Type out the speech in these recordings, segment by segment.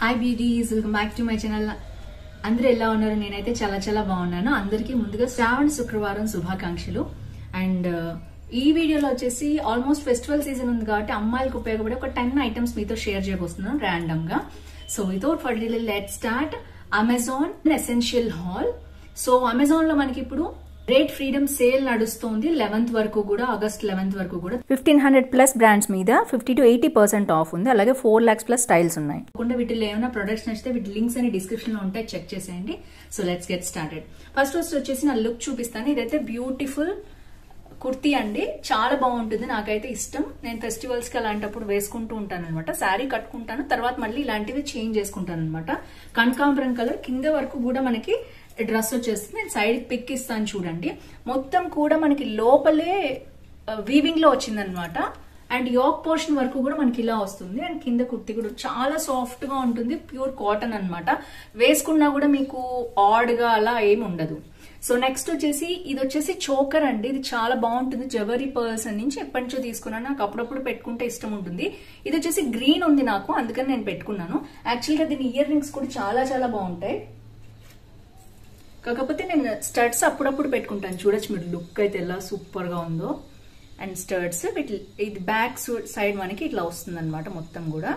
Hi beauties, welcome back to my channel. అందరూ ఎలా ఉన్నారు? నేనైతే చాలా చాలా బాగున్నాను. అందరికీ ముందుగా శ్రావణ శుక్రవారం శుభాకాంక్షలు. అండ్ ఈ వీడియోలో వచ్చేసి ఆల్మోస్ట్ ఫెస్టివల్ సీజన్ ఉంది కాబట్టి అమ్మాయిలకు ఉపయోగపడే ఒక 10 ఐటమ్స్ మీతో షేర్ చేయబోతున్నాను ర్యాండమ్ గా. So without for delay let's start. Amazon essential hall. So Amazon లో మనకి ఇప్పుడు గ్రేట్ ఫ్రీడమ్ సేల్ నడుస్తుంది 11th వరకు కూడా, ఆగస్ట్ 11th వరకు కూడా 1500+ బ్రాండ్స్ మీద 50 to 80% ఆఫ్ ఉంది. అలాగే 4 lakhs+ స్టైల్స్ ఉన్నాయి. వీటిలో ఏమైనా ప్రొడక్ట్స్ నచ్చితే వీటి లింక్స్ అని డిస్క్రిప్షన్ లో ఉంటాయి, చెక్ చేసేయండి. So let's get started. First వచ్చేసి నా లుక్ చూపిస్తాను. ఇదైతే బ్యూటిఫుల్ కుర్తీ అండి, చాలా బాగుంటుంది, నాకైతే ఇష్టం. నేను ఫెస్టివల్స్ కి అలాంటప్పుడు వేసుకుంటూ ఉంటాను అనమాట. శారీ కట్టుకుంటాను, తర్వాత మళ్ళీ ఇలాంటివి చేంజ్ చేసుకుంటాను అనమాట. కనకాంబరం కలర్ కింద వరకు కూడా మనకి డ్రెస్ వచ్చేస్తుంది. నేను సైడ్ పిక్ ఇస్తాను చూడండి. మొత్తం కూడా మనకి లోపలే వీవింగ్ లో వచ్చిందనమాట. అండ్ యోక్ పోర్షన్ వరకు కూడా మనకి ఇలా వస్తుంది. అండ్ కింద కుర్తి కూడా చాలా సాఫ్ట్ గా ఉంటుంది, ప్యూర్ కాటన్ అనమాట. వేసుకున్నా కూడా మీకు ఆడ్ గా అలా ఏమి ఉండదు. సో నెక్స్ట్ వచ్చేసి ఇది వచ్చేసి చోకర్ అండి. ఇది చాలా బాగుంటుంది. జవరీ పర్ల్స్ నుంచి ఎప్పటి నుంచో తీసుకున్నాను, నాకు అప్పుడప్పుడు పెట్టుకుంటే ఇష్టం ఉంటుంది. ఇది వచ్చేసి గ్రీన్ ఉంది నాకు, అందుకని నేను పెట్టుకున్నాను. యాక్చువల్ గా దీని ఇయర్ రింగ్స్ కూడా చాలా చాలా బాగుంటాయి. కాకపోతే నేను స్టడ్స్ అప్పుడప్పుడు పెట్టుకుంటాను. చూడొచ్చు మీరు, లుక్ అయితే ఎలా సూపర్ గా ఉందో. అండ్ స్టడ్స్ ఇది బ్యాక్ సైడ్ మనకి ఇట్లా వస్తుంది అనమాట మొత్తం కూడా.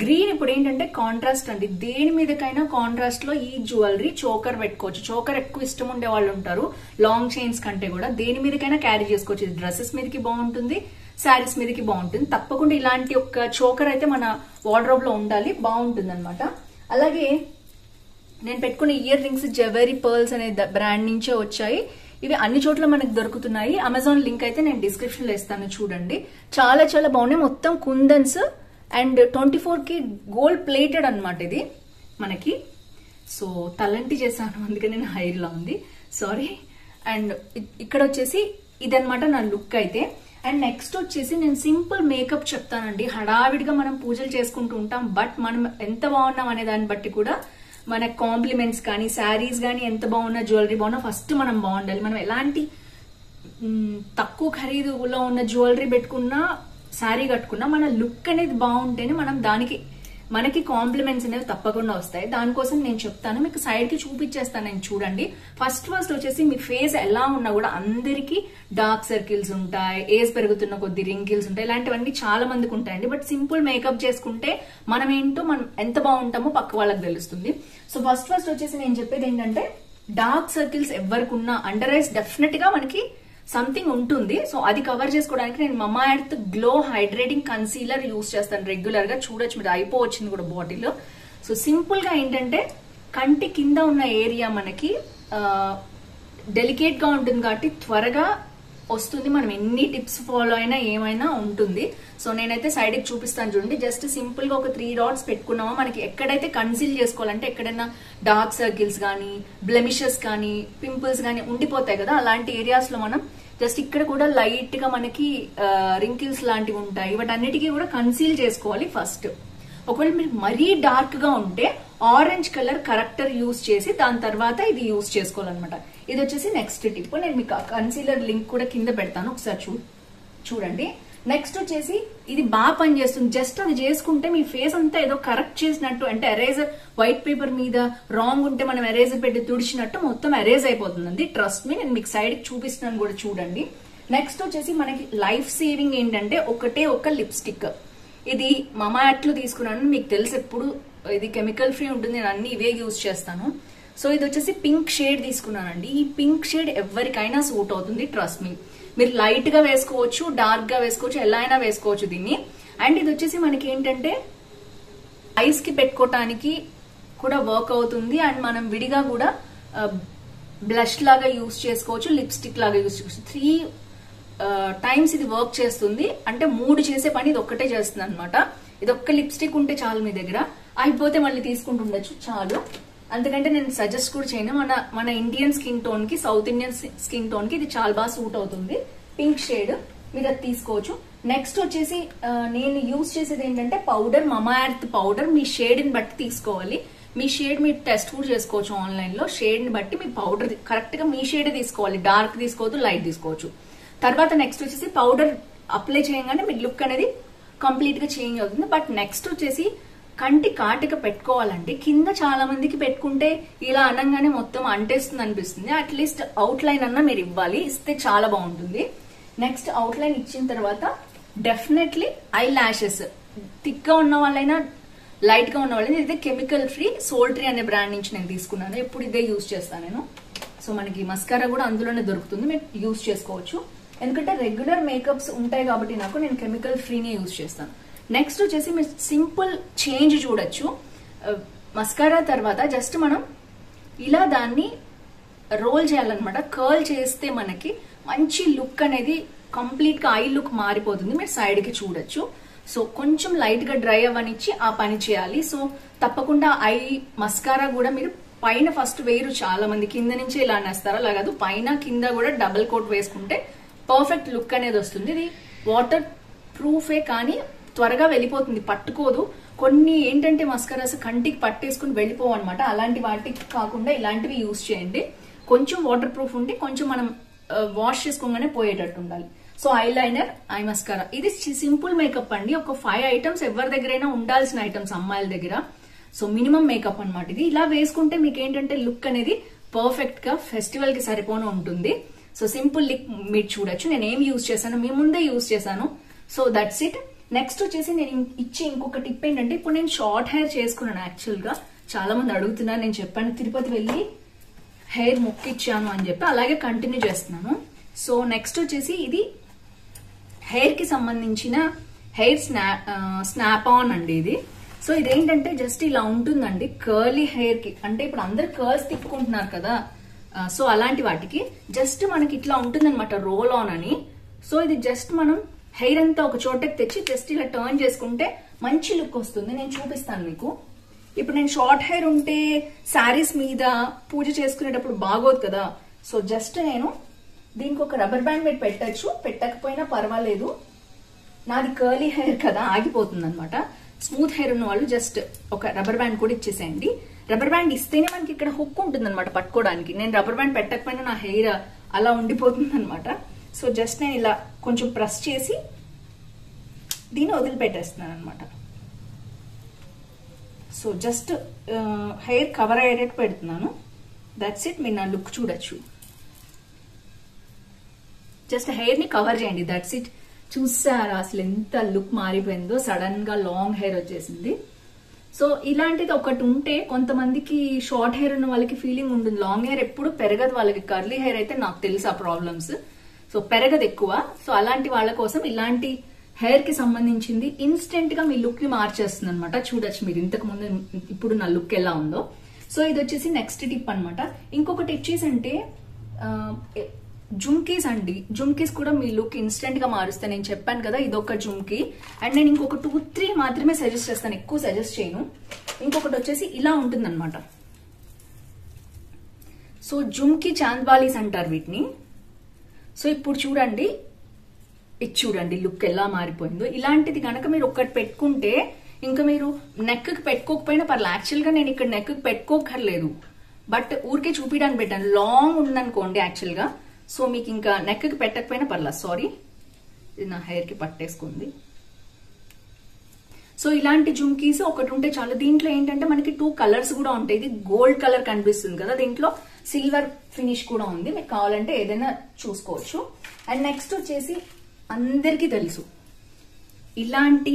గ్రీన్ ఇప్పుడు ఏంటంటే కాంట్రాస్ట్ అండి, దేని మీదకైనా కాంట్రాస్ట్ లో ఈ జ్యువెలరీ చోకర్ పెట్టుకోవచ్చు. చోకర్ ఎక్కువ ఇష్టం ఉండే వాళ్ళు ఉంటారు, లాంగ్ చైన్స్ కంటే కూడా దేని మీదకైనా క్యారీ చేసుకోవచ్చు. ఇది డ్రెస్సెస్ మీదకి బాగుంటుంది, శారీస్ మీదకి బాగుంటుంది. తప్పకుండా ఇలాంటి ఒక చోకర్ అయితే మన వార్డ్రోబ్ లో ఉండాలి, బాగుంటుంది అనమాట. అలాగే నేను పెట్టుకున్న ఇయర్ రింగ్స్ జవరీ పర్ల్స్ అనే బ్రాండ్ నుంచే వచ్చాయి. ఇవి అన్ని చోట్ల మనకు దొరుకుతున్నాయి. అమెజాన్ లింక్ అయితే నేను డిస్క్రిప్షన్ లో ఇస్తాను చూడండి. చాలా చాలా బాగున్నాయి. మొత్తం కుందన్స్ అండ్ 24K గోల్డ్ ప్లేటెడ్ అనమాట ఇది మనకి. సో తలంటి చేశాను, అందుకని నేను హైర్ లా ఉంది, సారీ. అండ్ ఇక్కడ వచ్చేసి ఇదనమాట నా లుక్ అయితే. అండ్ నెక్స్ట్ వచ్చేసి నేను సింపుల్ మేకప్ చెప్తానండి. హడావిడిగా మనం పూజలు చేసుకుంటూ ఉంటాం, బట్ మనం ఎంత బాగున్నాం అనే దాన్ని బట్టి కూడా మన కాంప్లిమెంట్స్ కానీ శారీస్ కానీ ఎంత బాగున్నా, జ్యువెలరీ బాగున్నా, ఫస్ట్ మనం బాగుండాలి. మనం ఎలాంటి తక్కువ ఖరీదులో ఉన్న జ్యువెలరీ పెట్టుకున్నా, శారీ కట్టుకున్నా, మన లుక్ అనేది బాగుంటేనే మనకి కాంప్లిమెంట్స్ అనేవి తప్పకుండా వస్తాయి. దానికోసం నేను చెప్తాను, మీకు సైడ్ కి చూపించేస్తాను నేను చూడండి. ఫస్ట్ వచ్చేసి మీ ఫేస్ ఎలా ఉన్నా కూడా అందరికి డార్క్ సర్కిల్స్ ఉంటాయి, ఏజ్ పెరుగుతున్న కొద్ది రింకిల్స్ ఉంటాయి, ఇలాంటివన్నీ చాలా మందికి ఉంటాయండి. బట్ సింపుల్ మేకప్ చేసుకుంటే మనం ఏంటో, మనం ఎంత బాగుంటామో పక్క వాళ్ళకి తెలుస్తుంది. సో ఫస్ట్ వచ్చేసి నేను చెప్పేది ఏంటంటే, డార్క్ సర్కిల్స్ ఎవరికి ఉన్నా, అండర్ ఐస్ డెఫినెట్ గా మనకి సంథింగ్ ఉంటుంది. సో అది కవర్ చేసుకోవడానికి నేను Mamaearth glow hydrating concealer use చేస్తాను రెగ్యులర్ గా. చూడొచ్చు మీరు, అయిపోవచ్చింది కూడా బాటిల్. సో సింపుల్ గా ఏంటంటే, కంటి కింద ఉన్న ఏరియా మనకి డెలికేట్ గా ఉంటుంది కాబట్టి త్వరగా వస్తుంది. మనం ఎన్ని టిప్స్ ఫాలో అయినా ఏమైనా ఉంటుంది. సో నేనైతే సైడ్ కి చూపిస్తాను చూడండి. జస్ట్ సింపుల్ గా ఒక 3 dots పెట్టుకున్నామా, మనకి ఎక్కడైతే కన్సీల్ చేసుకోవాలంటే, ఎక్కడైనా డార్క్ సర్కిల్స్ కానీ, బ్లెమిషెస్ కానీ, పింపుల్స్ కానీ ఉండిపోతాయి కదా, అలాంటి ఏరియాస్ లో మనం జస్ట్ ఇక్కడ కూడా లైట్ గా మనకి రింకిల్స్ లాంటివి ఉంటాయి, వాటన్నిటికీ కూడా కన్సీల్ చేసుకోవాలి ఫస్ట్. ఒకవేళ మీరు మరీ డార్క్ గా ఉంటే ఆరెంజ్ కలర్ కరెక్టర్ యూజ్ చేసి దాని తర్వాత ఇది యూజ్ చేసుకోవాలన్నమాట. ఇది వచ్చేసి నెక్స్ట్ టిప్. నేను మీకు కన్సీలర్ లింక్ కూడా కింద పెడతాను, ఒకసారి చూడండి. నెక్స్ట్ వచ్చేసి ఇది బాగా పనిచేస్తుంది. జస్ట్ అది చేసుకుంటే మీ ఫేస్ అంతా ఏదో కరెక్ట్ చేసినట్టు, అంటే ఎరేజర్ వైట్ పేపర్ మీద రాంగ్ ఉంటే మనం ఎరేజర్ పెట్టి తుడిచినట్టు మొత్తం ఎరేజ్ అయిపోతుంది. ట్రస్ట్ మీ, నేను మీకు సైడ్ చూపిస్తున్నాను కూడా చూడండి. నెక్స్ట్ వచ్చేసి మనకి లైఫ్ సేవింగ్ ఏంటంటే, ఒకటే ఒక లిప్స్టిక్. ఇది మమా ఎర్త్ లో తీసుకున్నాను, మీకు తెలుసు ఎప్పుడు ఇది కెమికల్ ఫ్రీ ఉంటుంది, నేను అన్ని ఇవే యూజ్ చేస్తాను. సో ఇది వచ్చేసి పింక్ షేడ్ తీసుకున్నానండి. ఈ పింక్ షేడ్ ఎవరికైనా సూట్ అవుతుంది, ట్రస్ట్ మీ. మీరు లైట్ గా వేసుకోవచ్చు, డార్క్ గా వేసుకోవచ్చు, ఎలా అయినా వేసుకోవచ్చు దీన్ని. అండ్ ఇది వచ్చేసి మనకి ఏంటంటే ఐస్ కి పెట్టుకోవటానికి కూడా వర్క్ అవుతుంది. అండ్ మనం విడిగా కూడా బ్లష్ లాగా యూజ్ చేసుకోవచ్చు, లిప్స్టిక్ లాగా యూజ్ చేసుకోవచ్చు. 3 times ఇది వర్క్ చేస్తుంది. అంటే 3 చేసే పని ఇది ఒక్కటే చేస్తుంది అనమాట. ఇది ఒక్క లిప్స్టిక్ ఉంటే చాలు మీ దగ్గర, అయిపోతే మళ్ళీ తీసుకుంటుండొచ్చు చాలు. అందుకంటే నేను సజెస్ట్ కూడా చేయను. మన ఇండియన్ స్కిన్ టోన్ కి, సౌత్ ఇండియన్ స్కిన్ టోన్ కి ఇది చాలా బాగా సూట్ అవుతుంది. పింక్ షేడ్ మీరు అది తీసుకోవచ్చు. నెక్స్ట్ వచ్చేసి నేను యూజ్ చేసేది ఏంటంటే పౌడర్, మమా ఎర్త్ పౌడర్. మీ షేడ్ ని బట్టి తీసుకోవాలి. మీ షేడ్ మీరు టెస్ట్ కూడా చేసుకోవచ్చు ఆన్లైన్ లో. షేడ్ ని బట్టి మీ పౌడర్ కరెక్ట్ గా మీ షేడ్ తీసుకోవాలి, డార్క్ తీసుకోవద్దు, లైట్ తీసుకోవచ్చు. తర్వాత నెక్స్ట్ వచ్చేసి పౌడర్ అప్లై చేయగానే మీ లుక్ అనేది కంప్లీట్ గా చేంజ్ అవుతుంది. బట్ నెక్స్ట్ వచ్చేసి కంటి కాటిక పెట్టుకోవాలంటే కింద చాలా మందికి పెట్టుకుంటే ఇలా అనగానే మొత్తం అంటేస్తుంది అనిపిస్తుంది. అట్లీస్ట్ అవుట్ లైన్ అన్నా మీరు ఇవ్వాలి, ఇస్తే చాలా బాగుంటుంది. నెక్స్ట్ అవుట్ లైన్ ఇచ్చిన తర్వాత డెఫినెట్లీ ఐ లాషెస్ థిక్ గా ఉన్న వాళ్ళైనా లైట్ గా ఉన్న వాళ్ళైనా ఇదే కెమికల్ ఫ్రీ సోల్ట్రీ అనే బ్రాండ్ నుంచి నేను తీసుకున్నాను. ఎప్పుడు ఇదే యూజ్ చేస్తాను నేను. సో మనకి మస్కారా కూడా అందులోనే దొరుకుతుంది, మీరు యూజ్ చేసుకోవచ్చు. ఎందుకంటే రెగ్యులర్ మేకప్స్ ఉంటాయి కాబట్టి నాకు నేను కెమికల్ ఫ్రీనే యూజ్ చేస్తాను. నెక్స్ట్ వచ్చేసి మీరు సింపుల్ చేంజ్ చూడొచ్చు. మస్కారా తర్వాత జస్ట్ మనం ఇలా దాన్ని రోల్ చేయాలన్నమాట. కర్ల్ చేస్తే మనకి మంచి లుక్ అనేది కంప్లీట్ గా ఐ లుక్ మారిపోతుంది. మీరు సైడ్ కి చూడొచ్చు. సో కొంచెం లైట్ గా డ్రై అవ్వనిచ్చి ఆ పని చేయాలి. సో తప్పకుండా ఐ మస్కారా కూడా మీరు పైన ఫస్ట్ వేయరు, చాలా మంది కింద నుంచే ఇలా నేస్తారు. అలా కాదు, పైన కింద కూడా డబుల్ కోట్ వేసుకుంటే పర్ఫెక్ట్ లుక్ అనేది వస్తుంది. ఇది వాటర్ ప్రూఫే కానీ త్వరగా వెళ్ళిపోతుంది, పట్టుకోదు. కొన్ని ఏంటంటే మస్కారాస్ కంటికి పట్టేసుకుని వెళ్ళిపోవు అనమాట. అలాంటి వాటికి కాకుండా ఇలాంటివి యూజ్ చేయండి. కొంచెం వాటర్ ప్రూఫ్ ఉంటే కొంచెం మనం వాష్ చేసుకోగానే పోయేటట్టు ఉండాలి. So eye liner, I mascara, ఇది సింపుల్ మేకప్ అండి. ఒక 5 ఐటమ్స్ ఎవరి దగ్గరైనా ఉండాల్సిన ఐటమ్స్ అమ్మాయిల దగ్గర. సో మినిమం మేకప్ అనమాట ఇది. ఇలా వేసుకుంటే మీకు ఏంటంటే లుక్ అనేది పర్ఫెక్ట్ గా ఫెస్టివల్ కి సరిపోను ఉంటుంది. సో సింపుల్ లుక్ మీరు చూడొచ్చు. నేను ఏం యూజ్ చేశాను మీ ముందే యూజ్ చేశాను. So that's it. నెక్స్ట్ వచ్చేసి నేను ఇచ్చే ఇంకొక టిప్ ఏంటంటే, ఇప్పుడు నేను షార్ట్ హెయిర్ చేసుకున్నాను. యాక్చువల్ గా చాలా మంది అడుగుతున్నారు, నేను చెప్పాను తిరుపతి వెళ్ళి హెయిర్ మొక్కిచ్చాను అని చెప్పి, అలాగే కంటిన్యూ చేస్తున్నాను. సో నెక్స్ట్ వచ్చేసి ఇది హెయిర్ కి సంబంధించిన హెయిర్ స్నాప్ ఆన్ అండి ఇది. సో ఇదేంటంటే జస్ట్ ఇలా ఉంటుందండి కర్లీ హెయిర్ కి. అంటే ఇప్పుడు అందరు కర్ల్స్ తిప్పుకుంటున్నారు కదా, సో అలాంటి వాటికి జస్ట్ మనకి ఇట్లా ఉంటుంది అనమాట, రోల్ ఆన్ అని. సో ఇది జస్ట్ మనం హెయిర్ అంతా ఒక చోటకి తెచ్చి జస్ట్ ఇలా టర్న్ చేసుకుంటే మంచి లుక్ వస్తుంది. నేను చూపిస్తాను మీకు. ఇప్పుడు నేను షార్ట్ హెయిర్ ఉంటే శారీస్ మీద పూజ చేసుకునేటప్పుడు బాగోదు కదా. సో జస్ట్ నేను దీనికి ఒక రబ్బర్ బ్యాండ్ పెట్టి పెట్టచ్చు, పెట్టకపోయినా పర్వాలేదు. నాది కర్లీ హెయిర్ కదా, ఆగిపోతుంది అనమాట. స్మూత్ హెయిర్ ఉన్న వాళ్ళు జస్ట్ ఒక రబ్బర్ బ్యాండ్ కూడా ఇచ్చేసేయండి. రబ్బర్ బ్యాండ్ ఇస్తేనే మనకి ఇక్కడ హుక్ ఉంటుంది అనమాట పట్టుకోవడానికి. నేను రబ్బర్ బ్యాండ్ పెట్టకపోయినా నా హెయిర్ అలా ఉండిపోతుంది అనమాట. సో జస్ట్ నేను ఇలా కొంచెం ప్రెస్ చేసి దీన్ని వదిలిపెట్టేస్తున్నాను అనమాట. సో జస్ట్ హెయిర్ కవర్ అయ్యేటట్టు పెడుతున్నాను. That's it. మీరు నా లుక్ చూడొచ్చు. జస్ట్ హెయిర్ ని కవర్ చేయండి, దట్స్ ఇట్. చూసారా అసలు ఎంత లుక్ మారిపోయిందో, సడన్ గా లాంగ్ హెయిర్ వచ్చేసింది. సో ఇలాంటిది ఒకటి ఉంటే కొంతమందికి షార్ట్ హెయిర్ ఉన్న వాళ్ళకి ఫీలింగ్ ఉంటుంది, లాంగ్ హెయిర్ ఎప్పుడు పెరగదు వాళ్ళకి. కర్లీ హెయిర్ అయితే నాకు తెలుసు ఆ ప్రాబ్లమ్స్. సో పెరగదు ఎక్కువ. సో అలాంటి వాళ్ళ కోసం ఇలాంటి హెయిర్ కి సంబంధించింది ఇన్స్టెంట్ గా మీ లుక్ ని మార్చేస్తుంది అనమాట. చూడొచ్చు మీరు ఇంతకు ముందు ఇప్పుడు నా లుక్ ఎలా ఉందో. సో ఇది వచ్చేసి నెక్స్ట్ టిప్ అనమాట. ఇంకొకటి వచ్చేసి అంటే జుమ్కీస్ అండి. జుమ్కీస్ కూడా మీ లుక్ ఇన్స్టెంట్ గా మారుస్తాను. నేను చెప్పాను కదా ఇదొక జుమ్కీ. అండ్ నేను ఇంకొక 2-3 మాత్రమే సజెస్ట్ చేస్తాను, ఎక్కువ సజెస్ట్ చేయను. ఇంకొకటి వచ్చేసి ఇలా ఉంటుంది అనమాట. సో జుమ్కీ చాంద్వాలీస్ అంటారు వీటిని. సో ఇప్పుడు చూడండి, ఇది చూడండి లుక్ ఎలా మారిపోయిందో. ఇలాంటిది కనుక మీరు ఒక్కటి పెట్టుకుంటే ఇంకా మీరు నెక్ కి పెట్టుకోకపోయినా పర్లేదు. యాక్చువల్ గా నేను ఇక్కడ నెక్ కి పెట్టుకోకర్లేదు, బట్ ఊరికే చూపించడానికి పెట్టాను. లాంగ్ ఉందనుకోండి యాక్చువల్ గా, సో మీకు ఇంకా నెక్ కి పెట్టకపోయినా పర్లేదు. సారీ, ఇది నా హెయిర్ కి పట్టేసుకుంది. సో ఇలాంటి జుమ్కీస్ ఒకటి ఉంటే చాలు. దీంట్లో ఏంటంటే మనకి 2 కలర్స్ కూడా ఉంటాయి. ఇది గోల్డ్ కలర్ కనిపిస్తుంది కదా, దీంట్లో సిల్వర్ ఫినిష్ కూడా ఉంది. మీకు కావాలంటే ఏదైనా చూసుకోవచ్చు. అండ్ నెక్స్ట్ వచ్చేసి అందరికీ తెలుసు ఇలాంటి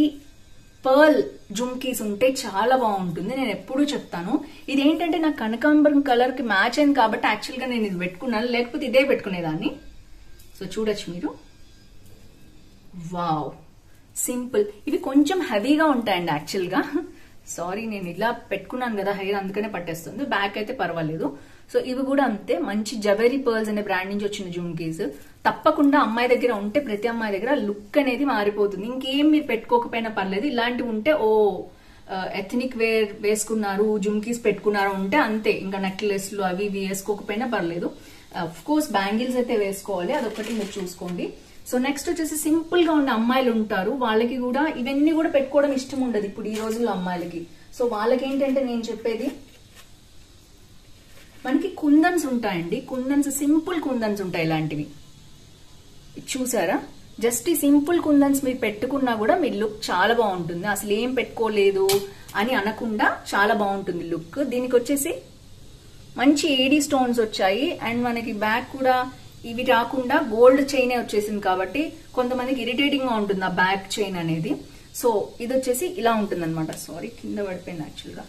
పర్ల్ జుమ్కీస్ ఉంటే చాలా బాగుంటుంది. నేను ఎప్పుడూ చెప్తాను. ఇదేంటంటే నాకు కనకాంబరం కలర్ కి మ్యాచ్ అయింది కాబట్టి యాక్చువల్ గా నేను ఇది పెట్టుకున్నాను, లేకపోతే ఇదే పెట్టుకునేదాన్ని. సో చూడొచ్చు మీరు. Wow, simple. ఇవి కొంచెం హెవీగా ఉంటాయండి యాక్చువల్ గా. సారీ, నేను ఇలా పెట్టుకున్నాను కదా హెయిర్, అందుకనే పట్టేస్తుంది. బ్యాక్ అయితే పర్వాలేదు. సో ఇవి కూడా అంతే, మంచి జవెరీ పర్ల్స్ అనే బ్రాండ్ నుంచి వచ్చిన జుమ్కీస్. తప్పకుండా అమ్మాయి దగ్గర ఉంటే ప్రతి అమ్మాయి దగ్గర లుక్ అనేది మారిపోతుంది. ఇంకేం మీరు పెట్టుకోకపోయినా పర్లేదు, ఇలాంటివి ఉంటే ఓ ఎథనిక్ వేర్ వేసుకున్నారు, జుమ్కీస్ పెట్టుకున్నారు ఉంటే అంతే. ఇంకా నెక్లెస్లు అవి ఇవి వేసుకోకపోయినా పర్లేదు. అఫ్ కోర్స్ బ్యాంగిల్స్ అయితే వేసుకోవాలి, అదొకటి మీరు చూసుకోండి. సో నెక్స్ట్ వచ్చేసి సింపుల్ గా ఉన్న అమ్మాయిలు ఉంటారు, వాళ్ళకి కూడా ఇవన్నీ కూడా పెట్టుకోవడం ఇష్టం ఉండదు ఇప్పుడు ఈ రోజుల్లో అమ్మాయిలకి. సో వాళ్ళకి ఏంటంటే నేను చెప్పేది, మనకి కుందన్స్ ఉంటాయండి. కుందన్స్, సింపుల్ కుందన్స్ ఉంటాయి ఇలాంటివి. చూసారా, జస్ట్ ఈ సింపుల్ కుందన్స్ మీరు పెట్టుకున్నా కూడా మీ లుక్ చాలా బాగుంటుంది. అసలు ఏం పెట్టుకోలేదు అని అనకుండా చాలా బాగుంటుంది లుక్. దీనికి వచ్చేసి మంచి ఏడీ స్టోన్స్ వచ్చాయి అండ్ మనకి బ్యాక్ కూడా ఇవి రాకుండా గోల్డ్ చైన్ వచ్చేసింది కాబట్టి కొంతమందికి ఇరిటేటింగ్ గా ఉంటుంది ఆ బ్యాక్ చైన్ అనేది. సో ఇది వచ్చేసి ఇలా ఉంటుంది అనమాట. సారీ కింద పడిపోయింది యాక్చువల్ గా.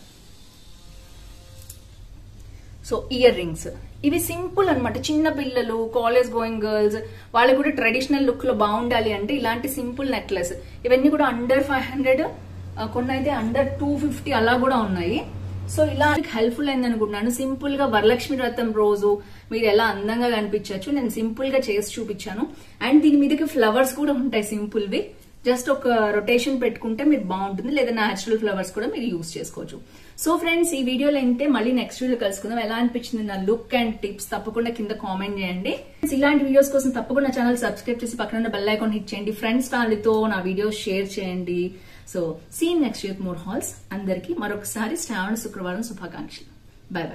సో ఇయర్ రింగ్స్ ఇవి సింపుల్ అనమాట. చిన్న పిల్లలు, కాలేజ్ గోయింగ్ గర్ల్స్ వాళ్ళకి కూడా ట్రెడిషనల్ లుక్ లో బాగుండాలి అంటే ఇలాంటి సింపుల్ నెక్లెస్. ఇవన్నీ కూడా అండర్ 500, కొన్ని అయితే అండర్ 250 అలా కూడా ఉన్నాయి. సో ఇలా హెల్ప్ఫుల్ అయింది అనుకుంటున్నాను. సింపుల్ గా వరలక్ష్మి వ్రతం రోజు మీరు ఎలా అందంగా కనిపించవచ్చు నేను సింపుల్ గా చేసి చూపించాను. అండ్ దీని మీదకి ఫ్లవర్స్ కూడా ఉంటాయి సింపుల్ వి. జస్ట్ ఒక రొటేషన్ పెట్టుకుంటే మీరు బాగుంటుంది, లేదా న్యాచురల్ ఫ్లవర్స్ కూడా మీరు యూజ్ చేసుకోవచ్చు. సో ఫ్రెండ్స్ ఈ వీడియోలో అయితే మళ్ళీ నెక్స్ట్ వీడియో కలుసుకుందాం. ఎలా అనిపించింది నా లుక్ అండ్ టిప్స్ తప్పకుండా కింద కామెంట్ చేయండి. ఇలాంటి వీడియోస్ కోసం తప్పకుండా ఛానల్ సబ్స్క్రైబ్ చేసి పక్కన ఉన్న బెల్ ఐకాన్ హిట్ చేయండి. ఫ్రెండ్స్ ఫ్యామిలీతో నా వీడియోస్ షేర్ చేయండి. So see next week more hauls. అందరికీ మరొకసారి శ్రావణ శుక్రవారం శుభాకాంక్షలు. Bye by.